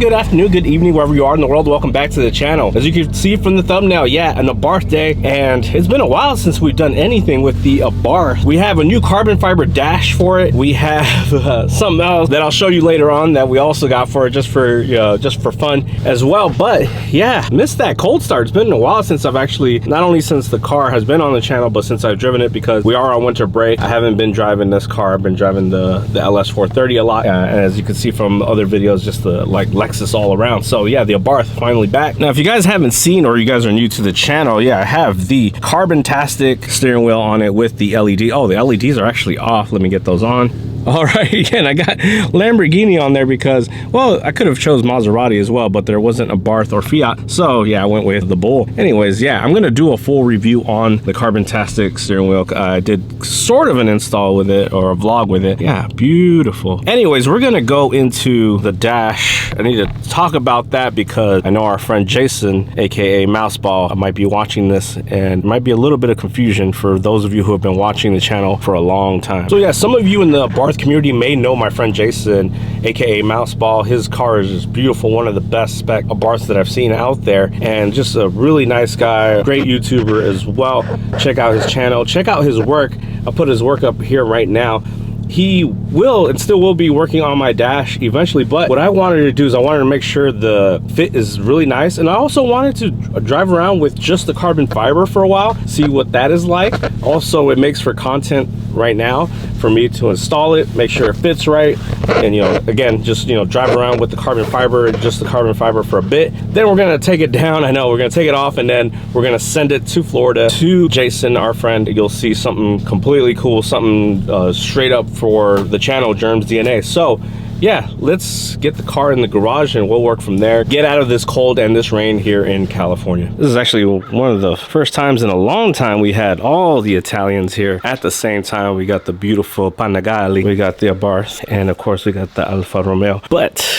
good afternoon, good evening, wherever you are in the world. Welcome back to the channel. As you can see from the thumbnail, yeah, an Abarth day, and it's been a while since we've done anything with the Abarth. We have a new carbon fiber dash for it. We have something else that I'll show you later on that we also got for it, just for fun as well. But yeah, missed that cold start. It's been a while since I've actually, not only since the car has been on the channel, but since I've driven it, because we are on winter break. I haven't been driving this car. I've been driving the LS 430 a lot, and as you can see from other videos, just the like Lexus all around. So yeah, the Abarth finally back. Now if you guys haven't seen, or you guys are new to the channel, yeah, I have the carbon-tastic steering wheel on it with the LED. Oh, the LEDs are actually off. Let me get those on. All right, again, I got Lamborghini on there because, well, I could have chose Maserati as well, but there wasn't a Abarth or Fiat, so yeah, I went with the Bull. Anyways, yeah, I'm gonna do a full review on the carbon-tastic steering wheel. I did sort of an install with it, or a vlog with it. Yeah, beautiful. Anyways, we're gonna go into the dash. I need to talk about that because I know our friend Jason, aka Mouseball, might be watching this, and might be a little bit of confusion for those of you who have been watching the channel for a long time. So yeah, some of you in the Abarth community may know my friend Jason, aka Mouseball. His car is just beautiful, one of the best spec Abarths that I've seen out there, and just a really nice guy, great YouTuber as well. Check out his channel, check out his work. I'll put his work up here right now. He will and still will be working on my dash eventually, but what I wanted to do is I wanted to make sure the fit is really nice, and I also wanted to drive around with just the carbon fiber for a while, see what that is like. Also, it makes for content right now for me to install it, make sure it fits right, and again, just drive around with the carbon fiber, just the carbon fiber for a bit. Then we're gonna take it down. I know we're gonna take it off, and then we're gonna send it to Florida to Jason, our friend. You'll see something completely cool, something straight up for the channel, Germs DNA. So yeah, let's get the car in the garage and we'll work from there. Get out of this cold and this rain here in California. This is actually one of the first times in a long time we had all the Italians here at the same time. We got the beautiful Panigale, we got the Abarth, and of course we got the Alfa Romeo. But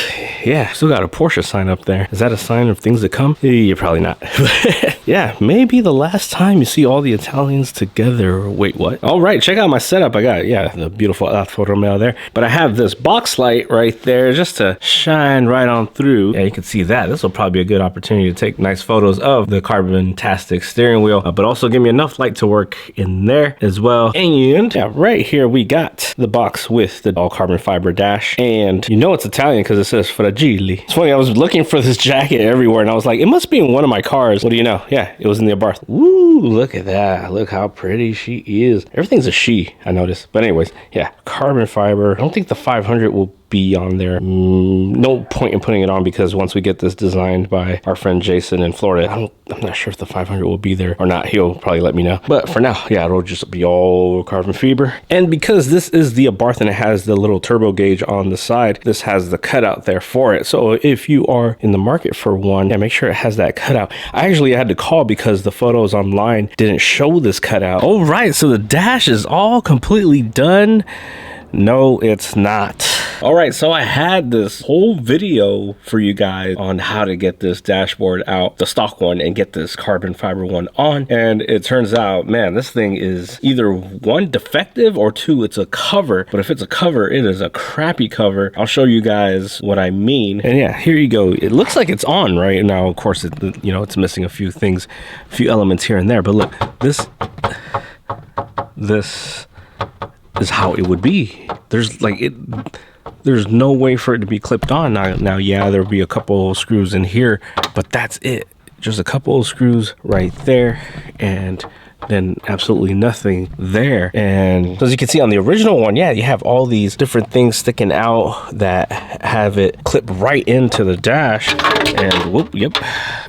yeah, still got a Porsche sign up there. Is that a sign of things to come? You're probably not. Yeah, maybe the last time you see all the Italians together. Wait, what? All right, check out my setup. I got, yeah, the beautiful Alfa Romeo there. But I have this box light right there just to shine right on through. Yeah, you can see that. This will probably be a good opportunity to take nice photos of the carbon-tastic steering wheel, but also give me enough light to work in there as well. And yeah, right here we got the box with the all carbon fiber dash, and it's Italian because it says Fragile. It's funny, I was looking for this jacket everywhere and I was like, it must be in one of my cars. What do you know? Yeah, it was in the Abarth. Woo, look at that. Look how pretty she is. Everything's a she, I noticed. But anyways, yeah, carbon fiber. I don't think the 500 will be on there. No point in putting it on because once we get this designed by our friend Jason in Florida, I'm not sure if the 500 will be there or not. He'll probably let me know. But for now, yeah, it'll just be all carbon fiber. And because this is the Abarth and it has the little turbo gauge on the side, this has the cutout there for it. So if you are in the market for one, yeah, make sure it has that cutout. I actually had to call because the photos online didn't show this cutout. All right, so the dash is all completely done. No, it's not. All right, so I had this whole video for you guys on how to get this dashboard out, the stock one, and get this carbon fiber one on. And it turns out, man, this thing is either one, defective, or two, it's a cover. But if it's a cover, it is a crappy cover. I'll show you guys what I mean. And yeah, here you go. It looks like it's on right now. Of course, it's missing a few things, a few elements here and there. But look, this is how it would be. There's no way for it to be clipped on. Now, yeah, there'll be a couple of screws in here, but that's it. Just a couple of screws right there, and then absolutely nothing there. And as you can see on the original one, yeah, you have all these different things sticking out that have it clip right into the dash, and whoop, yep,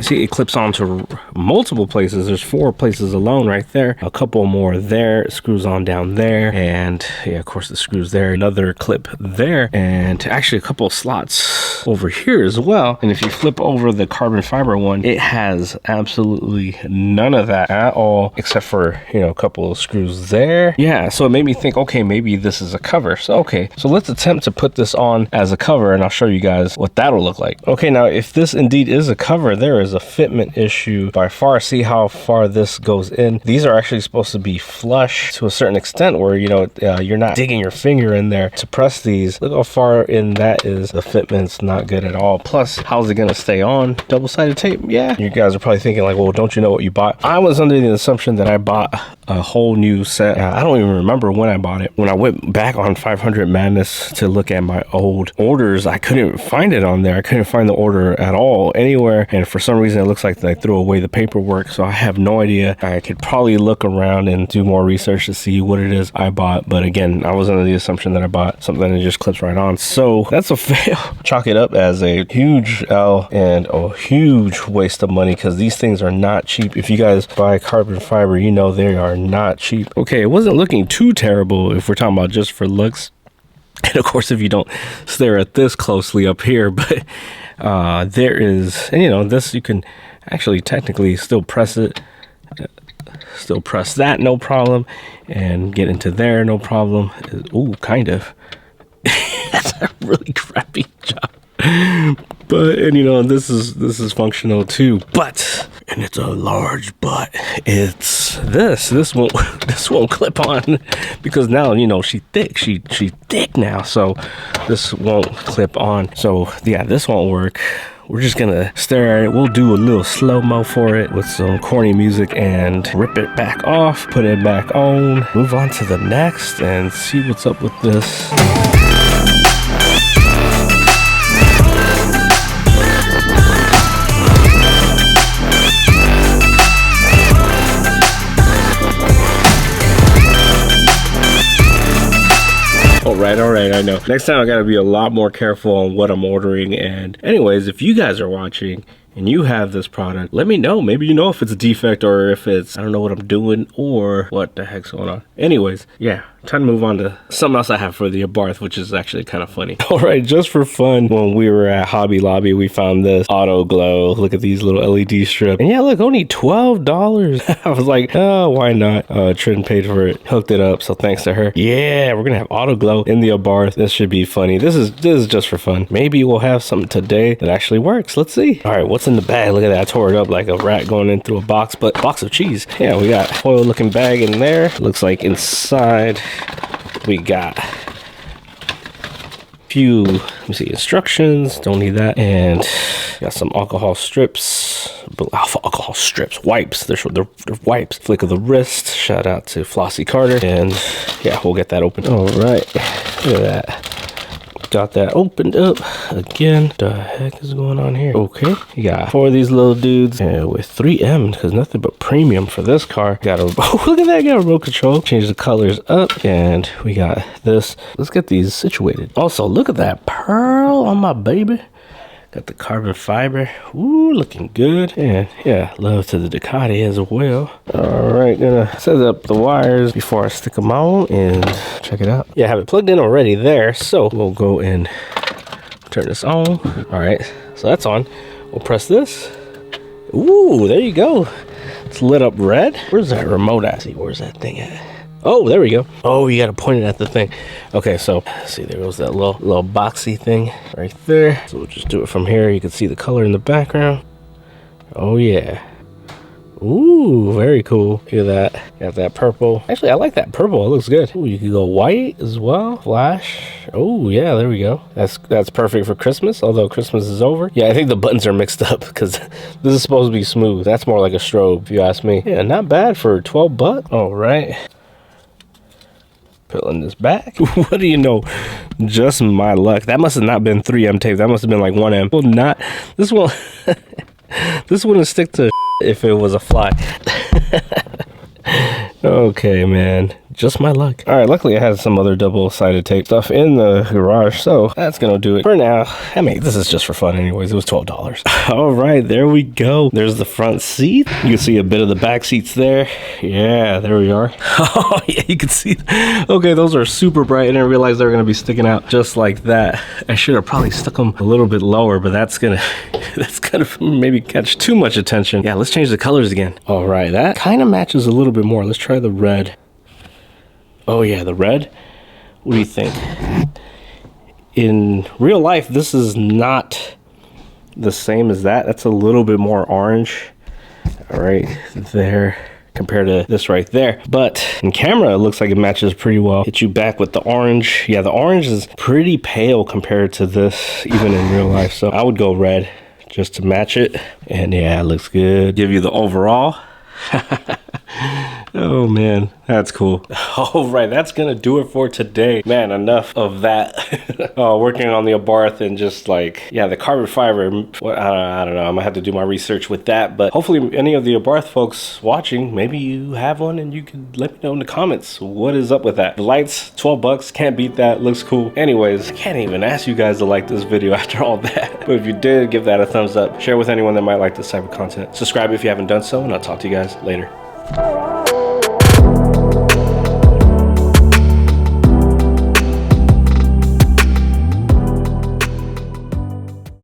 see, it clips onto multiple places. There's 4 places alone right there, a couple more there, it screws on down there, and yeah, of course the screws there, another clip there, and actually a couple of slots over here as well. And if you flip over the carbon fiber one, it has absolutely none of that at all, except for, you know, a couple of screws there. Yeah, so it made me think, okay, maybe this is a cover. So okay, so let's attempt to put this on as a cover, and I'll show you guys what that'll look like. Okay, now if this indeed is a cover, there is a fitment issue by far. See how far this goes in. These are actually supposed to be flush to a certain extent where, you know, you're not digging your finger in there to press these. Look how far in that is. The fitment's not good at all. Plus, how's it gonna stay on? Double-sided tape? Yeah. You guys are probably thinking like, well, don't you know what you bought? I was under the assumption that I bought a whole new set. I don't even remember when I bought it. When I went back on 500 Madness to look at my old orders, I couldn't find it on there. I couldn't find the order at all anywhere, and for some reason it looks like they threw away the paperwork, so I have no idea. I could probably look around and do more research to see what it is I bought, but again, I was under the assumption that I bought something that just clips right on, so that's a fail. Chalk it up as a huge L and a huge waste of money, because these things are not cheap. If you guys buy carbon fiber, you know they are not cheap. Okay, it wasn't looking too terrible if we're talking about just for looks, and of course if you don't stare at this closely up here, but there is, and you know, this you can actually technically still press it, still press that, no problem, and get into there, no problem. Ooh, kind of. That's a really crappy job. But, and you know, this is functional too, but, and it's a large but, it's this won't clip on, because now, you know, she's thick now, so this won't clip on. So yeah, this won't work. We're just gonna stare at it. We'll do a little slow-mo for it with some corny music and rip it back off, put it back on, move on to the next, and see what's up with this. All right, I know. Next time I gotta be a lot more careful on what I'm ordering. And anyways, if you guys are watching and you have this product, let me know. Maybe you know if it's a defect or if it's, I don't know what I'm doing or what the heck's going on. Anyways, yeah, time to move on to something else I have for the Abarth, which is actually kind of funny. All right, just for fun, when we were at Hobby Lobby, we found this auto glow. Look at these little LED strips. And yeah, look, only $12. I was like, oh, why not? Trin paid for it, hooked it up, so thanks to her. Yeah, we're gonna have auto glow in the Abarth. This should be funny. This is just for fun. Maybe we'll have something today that actually works. Let's see. All right, what's in the bag? Look at that. I tore it up like a rat going in through a box, but box of cheese. Yeah, we got foil looking bag in there. Looks like inside we got few, let me see, instructions, don't need that, and got some alcohol strips, alcohol strips, wipes, they're wipes. Flick of the wrist, shout out to Flossie Carter, and yeah, we'll get that open. All right, look at that. Got that opened up again. The heck is going on here? Okay, you got 4 of these little dudes, and with 3M, because nothing but premium for this car. Got a, oh, look at that, got a remote control. Change the colors up, and we got this. Let's get these situated. Also, look at that pearl on my baby. Got the carbon fiber. Ooh, looking good. And yeah, love to the Ducati as well. All right, gonna set up the wires before I stick them on and check it out. Yeah, I have it plugged in already there, so we'll go and turn this on. All right, so that's on. We'll press this. Ooh, there you go. It's lit up red. Where's that remote at? See, where's that thing at? Oh, there we go. Oh, you gotta point it at the thing. Okay, so see, there goes that little boxy thing right there. So we'll just do it from here. You can see the color in the background. Oh yeah. Ooh, very cool. Look at that. Got that purple. Actually, I like that purple. It looks good. Ooh, you can go white as well. Flash. Oh yeah, there we go. That's perfect for Christmas, although Christmas is over. Yeah, I think the buttons are mixed up because this is supposed to be smooth. That's more like a strobe, if you ask me. Yeah, not bad for 12 bucks. All right. Pulling this back. What do you know? Just my luck. That must have not been 3M tape. That must have been like 1M. Well, not this one. This wouldn't stick to if it was a fly. Okay, man. Just my luck. All right, luckily I had some other double-sided tape stuff in the garage, so that's gonna do it for now. I mean, this is just for fun anyways. It was $12. All right, there we go. There's the front seat. You can see a bit of the back seats there. Yeah, there we are. Oh yeah, you can see. Okay, those are super bright. I didn't realize they were gonna be sticking out just like that. I should have probably stuck them a little bit lower, but that's gonna maybe catch too much attention. Yeah, let's change the colors again. All right, that kind of matches a little bit more. Let's try the red. Oh yeah, the red. What do you think? In real life, this is not the same as that. That's a little bit more orange. All right, there, compared to this right there. But in camera, it looks like it matches pretty well. Hit you back with the orange. Yeah, the orange is pretty pale compared to this, even in real life. So I would go red just to match it. And yeah, it looks good. Give you the overall. Oh man, that's cool. All right, that's gonna do it for today. Man, enough of that. Working on the Abarth and just like, yeah, the carbon fiber. I don't know, I'm gonna have to do my research with that, but hopefully any of the Abarth folks watching, maybe you have one and you can let me know in the comments what is up with that. The lights, 12 bucks, can't beat that, looks cool. Anyways, I can't even ask you guys to like this video after all that. But if you did, give that a thumbs up. Share with anyone that might like this type of content. Subscribe if you haven't done so, and I'll talk to you guys later.